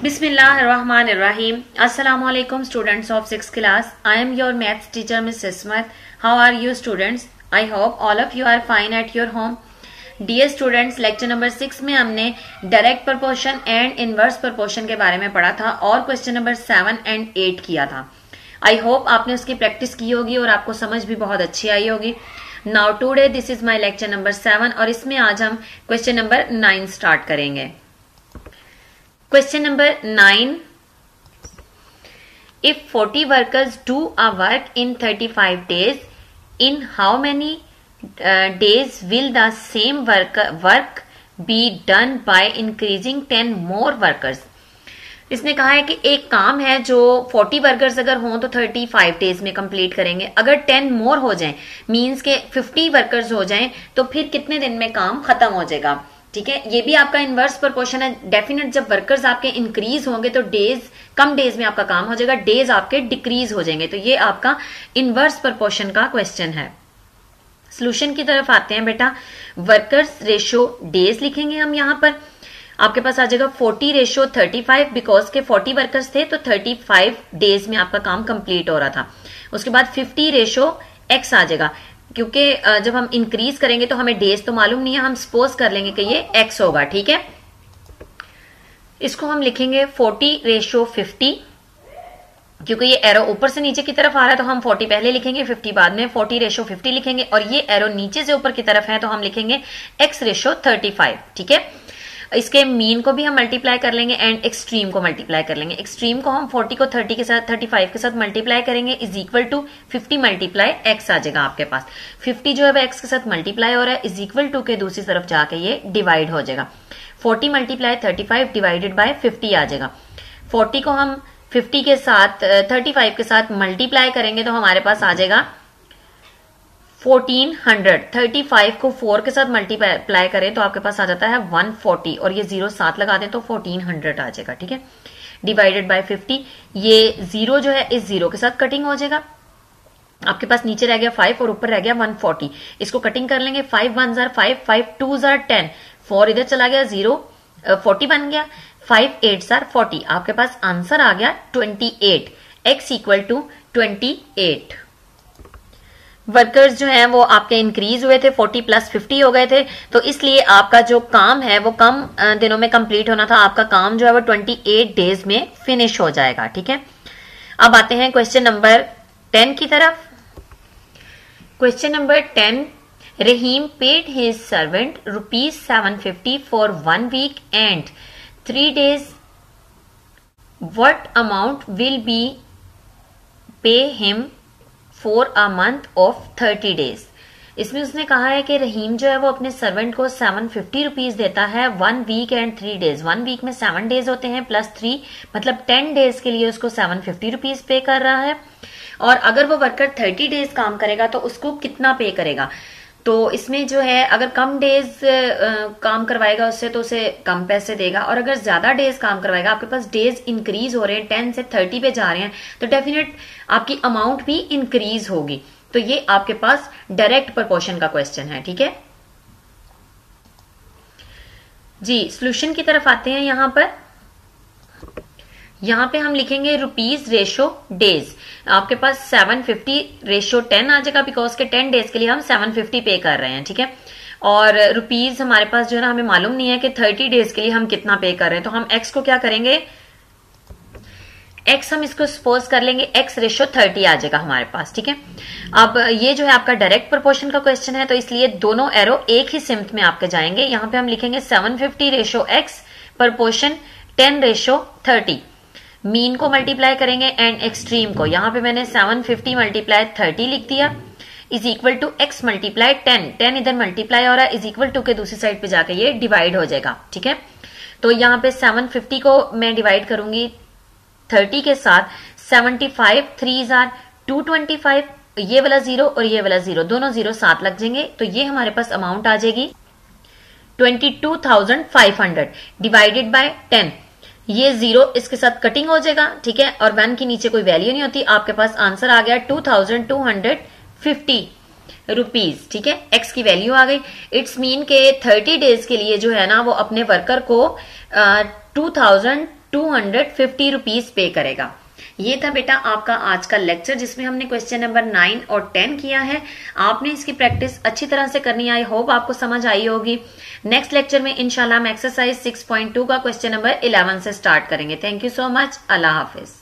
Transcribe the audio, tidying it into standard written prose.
Bismillahirrahmanirrahim. Assalamu alaikum students of 6th class. I am your maths teacher Miss Ismat. How are you students? I hope all of you are fine at your home. Dear students, lecture number 6 में हमने direct proportion and inverse proportion के बारे में पढ़ा था और question number 7 and 8 किया था. आई होप आपने उसकी प्रैक्टिस की होगी और आपको समझ भी बहुत अच्छी आई होगी. Now today this is my lecture number 7 और इसमें आज हम क्वेश्चन नंबर 9 स्टार्ट करेंगे. Question number 9. If 40 workers do a work in 35 days, in how many days will the same work be done by increasing 10 more workers? इसने कहा है कि एक काम है जो 40 वर्कर्स अगर हों तो 35 डेज में कंप्लीट करेंगे. अगर 10 मोर हो जाएं, मींस के 50 वर्कर्स हो जाएं, तो फिर कितने दिन में काम खत्म हो जाएगा. ठीक है, ये भी आपका इनवर्स प्रोपोर्शन है. डेफिनेट जब वर्कर्स आपके इंक्रीज होंगे तो डेज, कम डेज में आपका काम हो जाएगा, डेज आपके डिक्रीज हो जाएंगे. तो ये आपका इनवर्स प्रोपोर्शन का क्वेश्चन है. सोल्यूशन की तरफ आते हैं बेटा. वर्कर्स रेशियो डेज लिखेंगे हम. यहां पर आपके पास आ जाएगा 40 रेशियो 35, बिकॉज के 40 वर्कर्स थे तो 35 डेज में आपका काम कंप्लीट हो रहा था. उसके बाद 50 रेशियो एक्स आ जाएगा, क्योंकि जब हम इंक्रीज करेंगे तो हमें डेज तो मालूम नहीं है, हम सपोज कर लेंगे कि ये एक्स होगा. ठीक है, इसको हम लिखेंगे 40 रेशियो 50, क्योंकि ये एरो ऊपर से नीचे की तरफ आ रहा है तो हम 40 पहले लिखेंगे, 50 बाद में. 40 रेशियो 50 लिखेंगे और ये एरो नीचे से ऊपर की तरफ है तो हम लिखेंगे एक्स रेशियो 35. ठीक है, इसके मीन को भी हम मल्टीप्लाई कर लेंगे एंड एक्सट्रीम को मल्टीप्लाई कर लेंगे. एक्सट्रीम को हम 40 को 30 के साथ 35 के साथ मल्टीप्लाई करेंगे is equal to 50 multiply x आ जाएगा आपके पास. 50 जो है वह एक्स के साथ मल्टीप्लाई हो रहा है, इज इक्वल टू के दूसरी तरफ जाके ये डिवाइड हो जाएगा. 40 मल्टीप्लाई 35 डिवाइडेड बाय 50 आ जाएगा. 40 को हम 50 के साथ 35 के साथ मल्टीप्लाई करेंगे तो हमारे पास आ जाएगा 1400. 35 को 4 के साथ मल्टीप्लाई करें तो आपके पास आ जाता है 140 और ये 0 साथ लगा दें तो 1400 आ जाएगा. ठीक है, डिवाइडेड बाय 50. ये 0 जो है इस 0 के साथ कटिंग हो जाएगा. आपके पास नीचे रह गया 5 और ऊपर रह गया 140. इसको कटिंग कर लेंगे. 5 1 जार 5, 5 2 जार 10, 4 इधर चला गया, 0 40 बन गया, 5 8 जार 40. आपके पास आंसर आ गया 28. X equal to 28. वर्कर्स जो हैं वो आपके इंक्रीज हुए थे, 40 प्लस 50 हो गए थे, तो इसलिए आपका जो काम है वो कम दिनों में कंप्लीट होना था. आपका काम जो है वो 28 डेज में फिनिश हो जाएगा. ठीक है, अब आते हैं क्वेश्चन नंबर 10 की तरफ. Question number 10. Rahim paid his servant ₹750 for 1 week and 3 days. What amount will be pay him for a month of 30 days. इसमें उसने कहा है कि रहीम जो है वो अपने सर्वेंट को 750 रुपीज देता है 1 वीक एंड 3 डेज. 1 वीक में 7 डेज होते हैं प्लस 3, मतलब 10 डेज के लिए उसको 750 रुपीज पे कर रहा है. और अगर वो वर्कर 30 डेज काम करेगा तो उसको कितना पे करेगा. तो इसमें जो है अगर कम डेज काम करवाएगा उससे तो उसे कम पैसे देगा, और अगर ज्यादा डेज काम करवाएगा, आपके पास डेज इंक्रीज हो रहे हैं, 10 से 30 पे जा रहे हैं, तो डेफिनेट आपकी अमाउंट भी इंक्रीज होगी. तो ये आपके पास डायरेक्ट प्रपोर्शन का क्वेश्चन है. ठीक है जी, सॉल्यूशन की तरफ आते हैं. यहां पे हम लिखेंगे रुपीज रेशो डेज. आपके पास 750 रेशो 10 आ जाएगा, बिकॉज के 10 डेज के लिए हम 750 पे कर रहे हैं. ठीक है, और रुपीज हमारे पास जो है ना हमें मालूम नहीं है कि 30 डेज के लिए हम कितना पे कर रहे हैं. तो हम एक्स को क्या करेंगे, एक्स हम इसको सपोज कर लेंगे एक्स रेशो 30 आ जाएगा हमारे पास. ठीक है, अब ये जो है आपका डायरेक्ट प्रोपोर्शन का क्वेश्चन है, तो इसलिए दोनों एरो एक ही सिमत में आपके जाएंगे. यहां पे हम लिखेंगे 750 ratio x proportion 10 ratio 30. Mean को मल्टीप्लाई करेंगे एंड एक्सट्रीम को. यहां पे मैंने 750 मल्टीप्लाई 30 लिख दिया is equal to x multiply 10. 10 इधर मल्टीप्लाई हो रहा है, इज इक्वल टू के दूसरी साइड पे जाके ये डिवाइड हो जाएगा. ठीक है, तो यहां पे 750 को मैं डिवाइड करूंगी 30 के साथ. 75 3 जार 225, ये वाला 0 और ये वाला 0, दोनों 0 साथ लग जाएंगे. तो ये हमारे पास अमाउंट आ जाएगी 22,500 डिवाइडेड बाय 10. ये 0 इसके साथ कटिंग हो जाएगा. ठीक है, और 1 के नीचे कोई वैल्यू नहीं होती. आपके पास आंसर आ गया 2250 रुपीज. ठीक है, एक्स की वैल्यू आ गई. इट्स मीन के 30 डेज के लिए जो है ना वो अपने वर्कर को 250 रुपीज पे करेगा। ये था बेटा आपका आज का लेक्चर जिसमें हमने क्वेश्चन नंबर 9 और 10 किया है। आपने इसकी प्रैक्टिस अच्छी तरह से करनी है। आई होप आपको समझ आई होगी। नेक्स्ट लेक्चर में इंशाल्लाह हम एक्सरसाइज 6.2 का क्वेश्चन नंबर 11 से स्टार्ट करेंगे। Thank you so much. Allah Hafiz.